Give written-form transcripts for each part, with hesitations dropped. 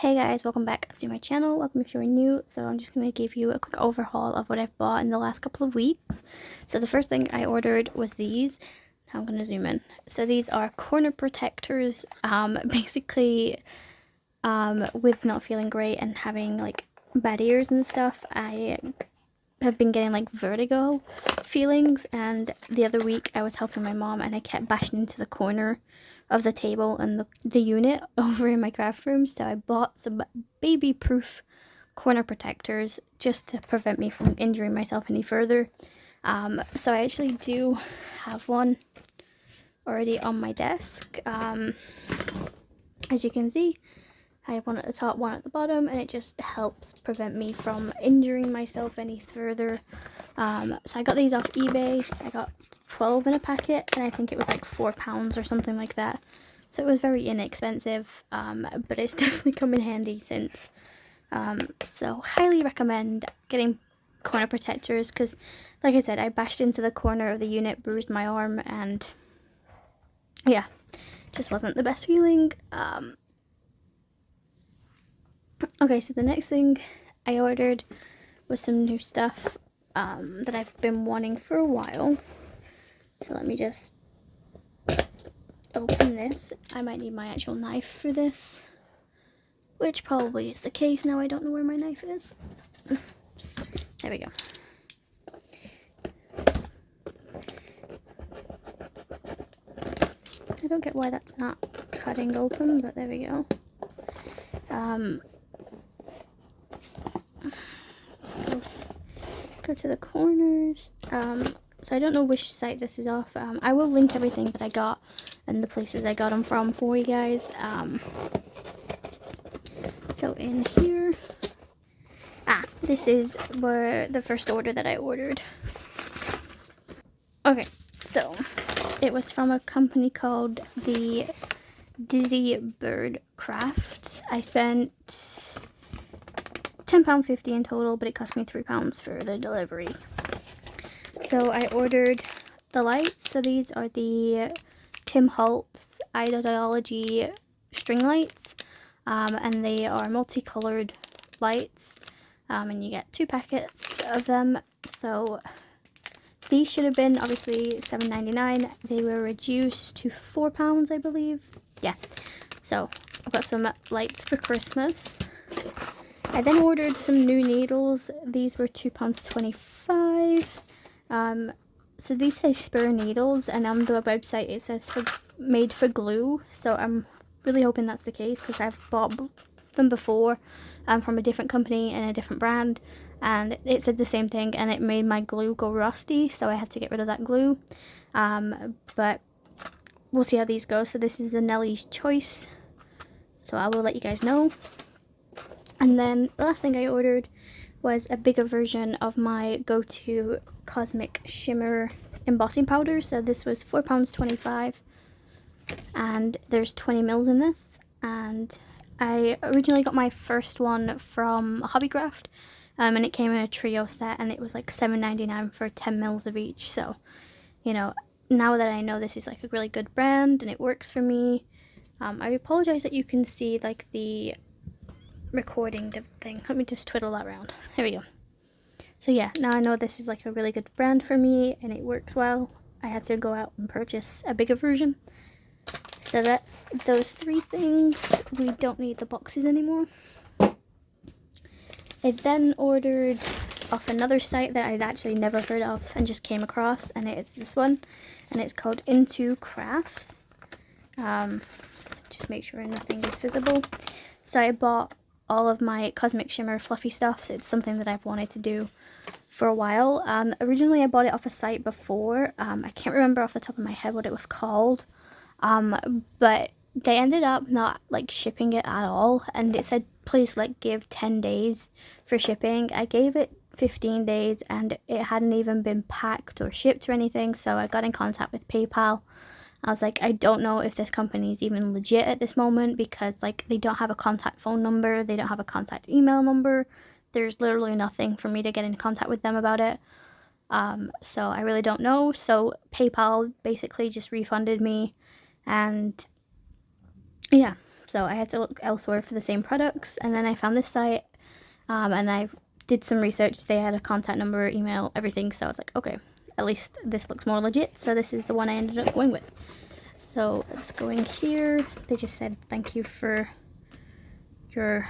Hey guys, welcome back to my channel. Welcome if you're new. So I'm just going to give you a quick overhaul of what I've bought in the last couple of weeks. So the first thing I ordered was these. Now I'm going to zoom in. So these are corner protectors. Basically, with not feeling great and having like bad ears and stuff, I have been getting like vertigo feelings, and the other week I was helping my mom and I kept bashing into the corner of the table and the unit over in my craft room, so I bought some baby proof corner protectors just to prevent me from injuring myself any further. So I actually do have one already on my desk. As you can see, I have one at the top, one at the bottom, and it just helps prevent me from injuring myself any further. So I got these off eBay. I got 12 in a packet, and I think it was like £4 or something like that. So it was very inexpensive, but it's definitely come in handy since. So highly recommend getting corner protectors, because like I said, I bashed into the corner of the unit, bruised my arm, and yeah, just wasn't the best feeling. Okay, so the next thing I ordered was some new stuff that I've been wanting for a while. So let me just open this. I might need my actual knife for this, which probably is the case now. I don't know where my knife is. There we go. I don't get why that's not cutting open, but there we go. Go to the corners. So I don't know which site this is off. I will link everything that I got and the places I got them from for you guys. So in here, this is where the first order that I ordered. Okay, so it was from a company called the Dizzy Bird Craft. I spent £10.50 in total, but it cost me £3 for the delivery. So I ordered the lights. So these are the HOLTZ Ideology string lights, and they are multicolored lights, and you get 2 packets of them. So these should have been obviously $7.99. They were reduced to £4, I believe. Yeah, so I've got some lights for Christmas. I then ordered some new needles. These were £2.25. So these say spare needles, and on the website it says made for glue. So I'm really hoping that's the case, because I've bought them before from a different company and a different brand, and it said the same thing, and it made my glue go rusty, so I had to get rid of that glue. But we'll see how these go. So this is the Nellie's Choice, so I will let you guys know. And then the last thing I ordered was a bigger version of my go-to Cosmic Shimmer embossing powder. So this was £4.25, and there's 20 mils in this. And I originally got my first one from Hobbycraft, and it came in a trio set, and it was like $7.99 for 10 mils of each. So, you know, now that I know this is like a really good brand and it works for me, I apologize that you can see like the recording thing. Let me just twiddle that around. There we go. So yeah, now I know this is like a really good brand for me and it works well. I had to go out and purchase a bigger version. So that's those 3 things. We don't need the boxes anymore. I then ordered off another site that I'd actually never heard of and just came across, and it's this one, and it's called Into Crafts. Just make sure nothing is visible. So I bought all of my Cosmic Shimmer fluffy stuff. It's something that I've wanted to do for a while. Originally I bought it off a site before. I can't remember off the top of my head what it was called. But they ended up not like shipping it at all, and it said please like give 10 days for shipping. I gave it 15 days and it hadn't even been packed or shipped or anything. So I got in contact with PayPal. I was like, I don't know if this company is even legit at this moment, because like they don't have a contact phone number, they don't have a contact email number. There's literally nothing for me to get in contact with them about it. So I really don't know. So PayPal basically just refunded me, and yeah, so I had to look elsewhere for the same products, and then I found this site, and I did some research. They had a contact number, email, everything, so I was like, okay, at least this looks more legit, so this is the one I ended up going with. So let's go in here. They just said thank you for your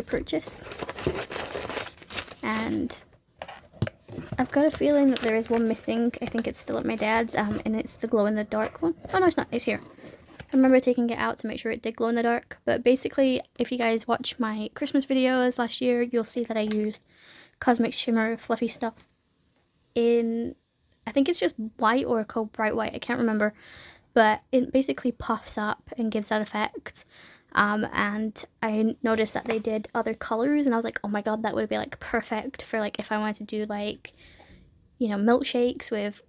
purchase, and I've got a feeling that there is one missing. I think it's still at my dad's, and it's the glow-in-the-dark one. Oh no, it's not, it's here. I remember taking it out to make sure it did glow in the dark, but basically, if you guys watch my Christmas videos last year, you'll see that I used Cosmic Shimmer Fluffy stuff in, I think it's just white or called bright white, I can't remember, but it basically puffs up and gives that effect. And I noticed that they did other colors, and I was like, oh my god, that would be like perfect for like if I wanted to do like, you know, milkshakes with,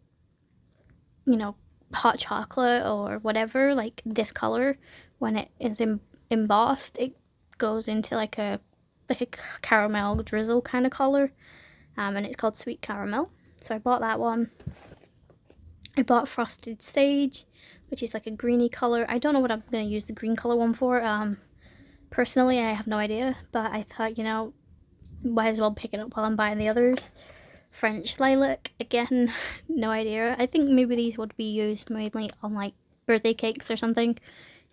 you know, hot chocolate or whatever. Like this color, when it is embossed, it goes into like a caramel drizzle kind of color, and it's called Sweet Caramel. So I bought that one. I bought Frosted Sage, which is like a greeny color. I don't know what I'm going to use the green color one for. Personally, I have no idea, but I thought, you know, might as well pick it up while I'm buying the others. French Lilac, again, no idea. I think maybe these would be used mainly on like birthday cakes or something,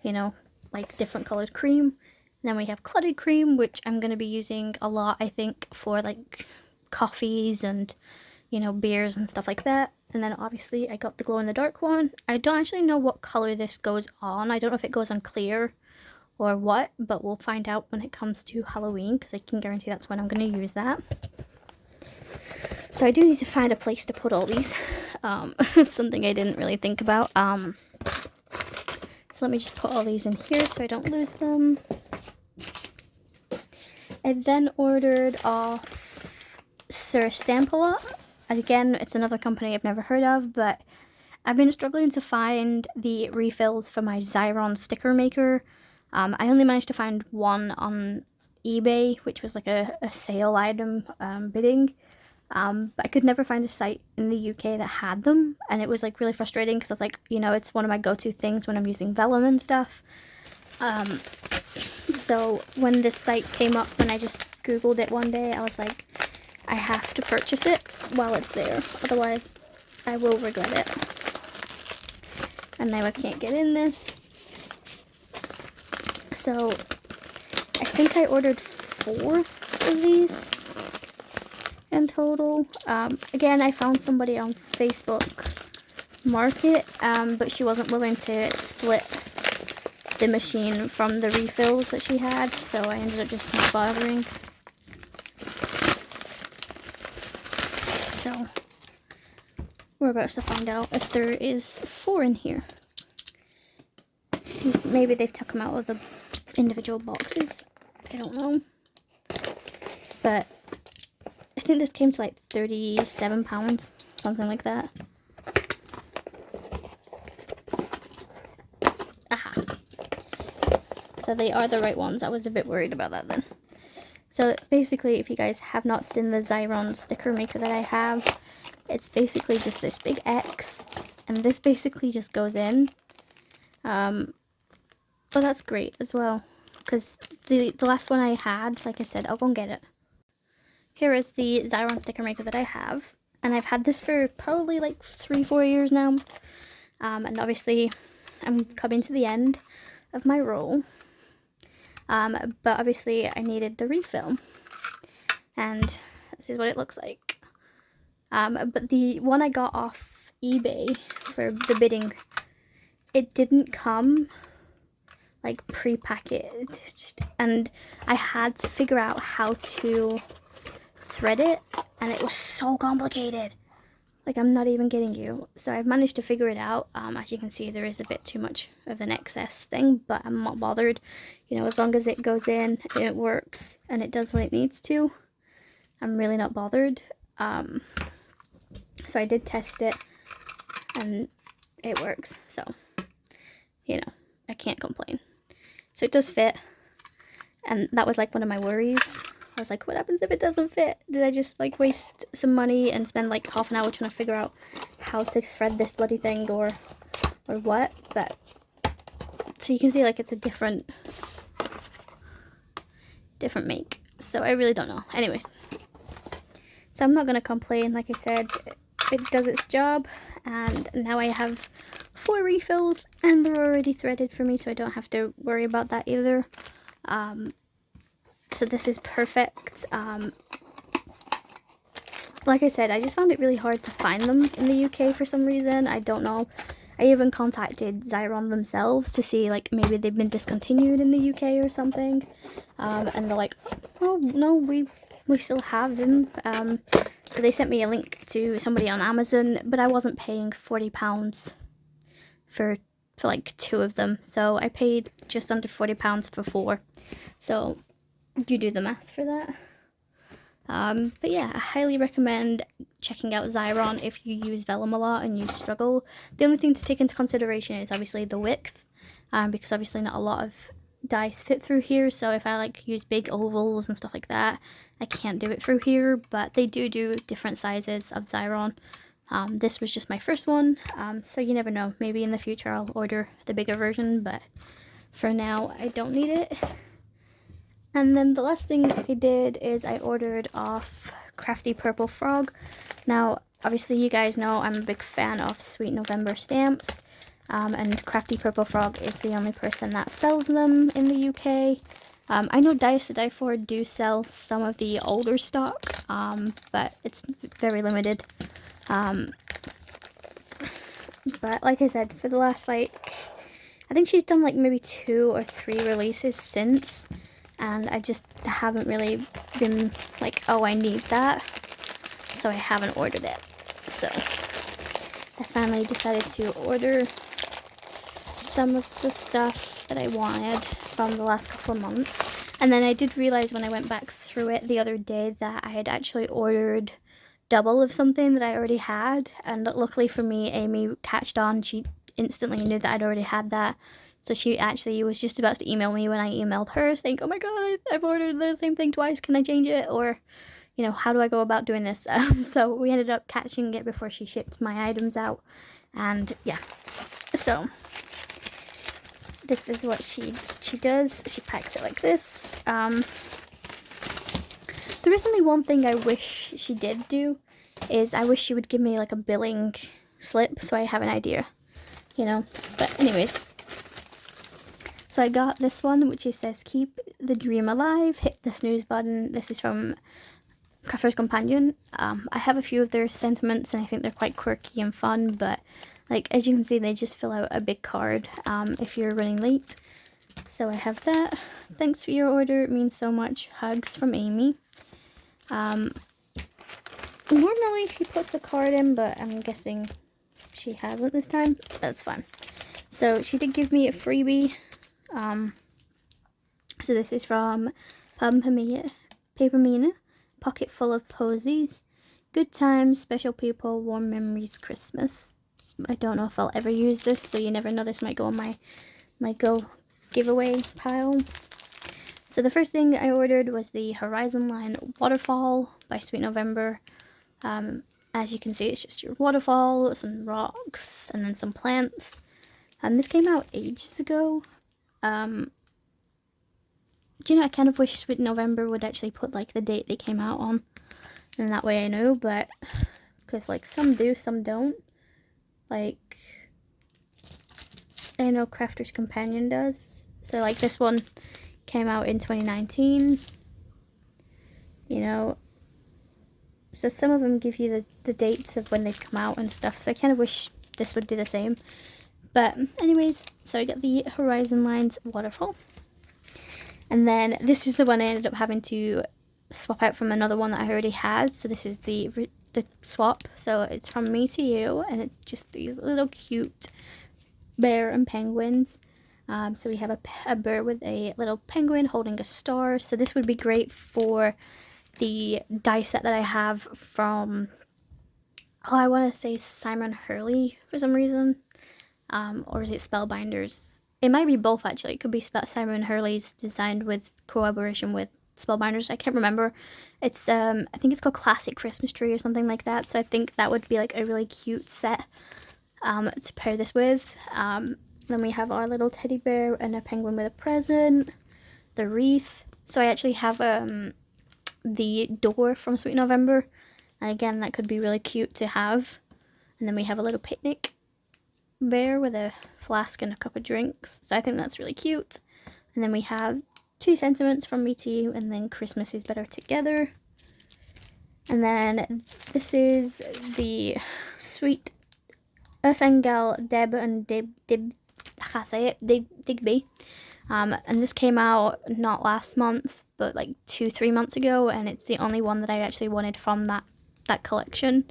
you know, like different colored cream. And then we have Clotted Cream, which I'm going to be using a lot, I think, for like coffees and, you know, beers and stuff like that. And then obviously I got the glow in the dark one. I don't actually know what color this goes on. I don't know if it goes on clear or what, but we'll find out when it comes to Halloween, because I can guarantee that's when I'm going to use that. So I do need to find a place to put all these. It's something I didn't really think about. So let me just put all these in here so I don't lose them. I then ordered off Sir Stamp-A-Lot. Again, it's another company I've never heard of, but I've been struggling to find the refills for my XRYON sticker maker. I only managed to find one on eBay, which was like a sale item bidding. But I could never find a site in the UK that had them, and it was like really frustrating because I was like, you know, it's one of my go-to things when I'm using vellum and stuff. So when this site came up, when I just googled it one day, I was like, I have to purchase it while it's there, otherwise I will regret it. And now I can't get in this. So I think I ordered 4 of these in total. Again, I found somebody on Facebook Market, but she wasn't willing to split the machine from the refills that she had, so I ended up just not bothering. So we're about to find out if there is 4 in here. Maybe they've took them out of the individual boxes. I don't know. But I think this came to like £37, something like that. Aha. So they are the right ones. I was a bit worried about that then. So basically, if you guys have not seen the XRYON sticker maker that I have, it's basically just this big X, and this basically just goes in. But that's great as well, because the last one I had, like I said, I'll go and get it. Here is the XRYON sticker maker that I have, and I've had this for probably like 3-4 years now. And obviously I'm coming to the end of my roll. But obviously I needed the refill, and this is what it looks like. But the one I got off eBay for the bidding, it didn't come like pre-packaged, and I had to figure out how to thread it, and it was so complicated. Like, I'm not even kidding you. So I've managed to figure it out. As you can see, there is a bit too much of an excess thing, but I'm not bothered. You know, as long as it goes in, it works, and it does what it needs to, I'm really not bothered. So I did test it, and it works. So, you know, I can't complain. So it does fit, and that was like one of my worries. I was like, what happens if it doesn't fit? Did I just like waste some money and spend like half an hour trying to figure out how to thread this bloody thing, or what? But So you can see like it's a different make. So I really don't know. Anyways, so I'm not going to complain. Like I said, it does its job, and now I have 4 refills and they're already threaded for me, so I don't have to worry about that either. So this is perfect. Like I said, I just found it really hard to find them in the UK for some reason. I don't know. I even contacted XRYON themselves to see like maybe they've been discontinued in the UK or something. And they're like, oh no, we still have them. So they sent me a link to somebody on Amazon, but I wasn't paying £40 for like 2 of them. So I paid just under £40 for 4. So you do the math for that. But yeah, I highly recommend checking out XRYON if you use vellum a lot and you struggle. The only thing to take into consideration is obviously the width, because obviously not a lot of dies fit through here, so if I like use big ovals and stuff like that, I can't do it through here, but they do different sizes of XRYON. This was just my first one, so you never know, maybe in the future I'll order the bigger version, but for now I don't need it. And then the last thing I did is I ordered off CRAFTY Purple Frog. Now, obviously you guys know I'm a big fan of Sweet November stamps, and CRAFTY Purple Frog is the only person that sells them in the UK. I know Dice to Die For do sell some of the older stock, but it's very limited. But like I said, for the last I think she's done like maybe 2 or 3 releases since. And I just haven't really been like, oh, I need that, so I haven't ordered it. So I finally decided to order some of the stuff that I wanted from the last couple of months. And then I did realize when I went back through it the other day that I had actually ordered double of something that I already had. And luckily for me, Amy catched on. She instantly knew that I'd already had that. So she actually was just about to email me when I emailed her saying, oh my god, I've ordered the same thing twice, can I change it? Or, you know, how do I go about doing this? So we ended up catching it before she shipped my items out. And yeah, so this is what she does. She packs it like this. There is only one thing I wish she did do, is I wish she would give me like a billing slip so I have an idea, you know. But anyways, so I got this one, which says, keep the dream alive, hit the snooze button. This is from Crafter's Companion. I have a few of their sentiments, and I think they're quite quirky and fun, but like, as you can see, they just fill out a big card if you're running late. So I have that. Thanks for your order, it means so much. Hugs from Amy. Normally she puts the card in, but I'm guessing she hasn't this time. That's fine. So she did give me a freebie. So this is from Papermina, pocket full of posies, good times, special people, warm memories, Christmas. I don't know if I'll ever use this, so you never know, this might go on my go giveaway pile. So the first thing I ordered was the Horizon Line Waterfall by Sweet November. As you can see, it's just your waterfall, some rocks, and then some plants. And this came out ages ago. Do you know, I kind of wish Sweet November would actually put like the date they came out on, and that way I know, but because like some do, some don't. Like, I know Crafter's Companion does. So like this one came out in 2019, you know, so some of them give you the dates of when they've come out and stuff, so I kind of wish this would do the same. But anyways, so I got the Horizon Lines Waterfall. And then this is the one I ended up having to swap out from another one that I already had. So this is the swap. So it's from me to you, and it's just these little cute bear and penguins. So we have a bear with a little penguin holding a star. So this would be great for the die set that I have from, oh, I want to say Simon Hurley for some reason. Or is it Spellbinders? It might be both, actually. It could be Simon Hurley's designed with collaboration with Spellbinders. I can't remember. It's I think it's called Classic Christmas Tree or something like that. So I think that would be like a really cute set to pair this with. Then we have our little teddy bear and a penguin with a present, the wreath. So I actually have the door from Sweet November, and again that could be really cute to have. And then we have a little picnic bear with a flask and a cup of drinks, so I think that's really cute. And then we have 2 sentiments from me to you, and then Christmas is better together. And then this is the Sweet Earthangel Deb and I can't say it, Digby. And this came out not last month, but like 2-3 months ago, and it's the only one that I actually wanted from that collection.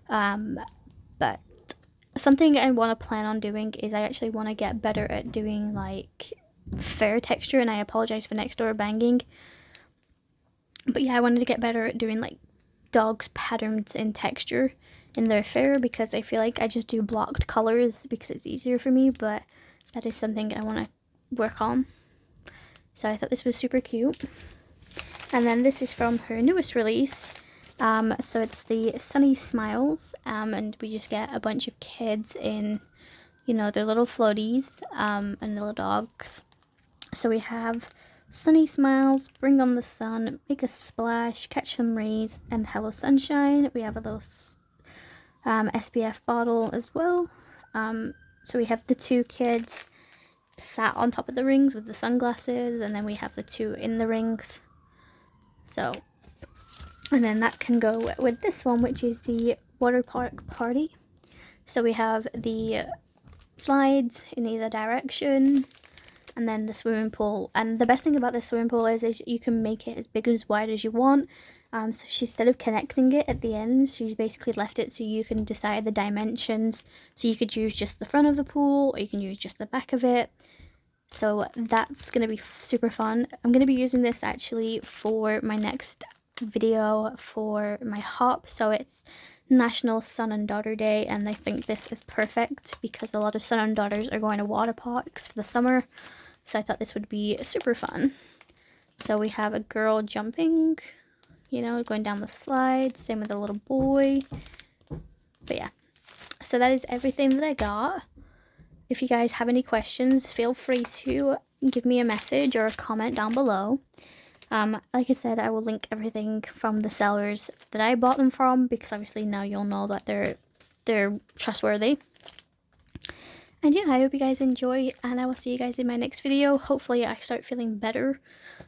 But something I want to plan on doing is I actually want to get better at doing like fair texture, and I apologize for next door banging. But yeah, I wanted to get better at doing like dogs patterns in texture in their fur, because I feel like I just do blocked colors because it's easier for me, but that is something I want to work on. So I thought this was super cute. And then this is from her newest release. So it's the Sunny Smiles, and we just get a bunch of kids in, you know, their little floaties, and little dogs. So we have Sunny Smiles, Bring on the Sun, Make a Splash, Catch Some Rays, and Hello Sunshine. We have a little SPF bottle as well. So we have the 2 kids sat on top of the rings with the sunglasses, and then we have the 2 in the rings. So, and then that can go with this one, which is the water park party. So we have the slides in either direction, and then the swimming pool. And the best thing about this swimming pool is you can make it as big and as wide as you want. So instead of connecting it at the end, she's basically left it so you can decide the dimensions. So you could use just the front of the pool, or you can use just the back of it. So that's going to be super fun. I'm going to be using this actually for my next video for my hop. So it's National Son and Daughter Day, and I think this is perfect because a lot of son and daughters are going to water parks for the summer. So I thought this would be super fun. So we have a girl jumping, you know, going down the slide. Same with a little boy. But yeah, so that is everything that I got. If you guys have any questions, feel free to give me a message or a comment down below. Like I said, I will link everything from the sellers that I bought them from, because obviously now you'll know that they're trustworthy. And yeah, I hope you guys enjoy, and I will see you guys in my next video. Hopefully I start feeling better.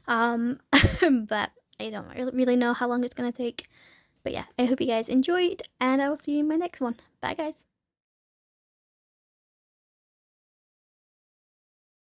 But I don't really know how long it's going to take. But yeah, I hope you guys enjoyed, and I will see you in my next one. Bye guys.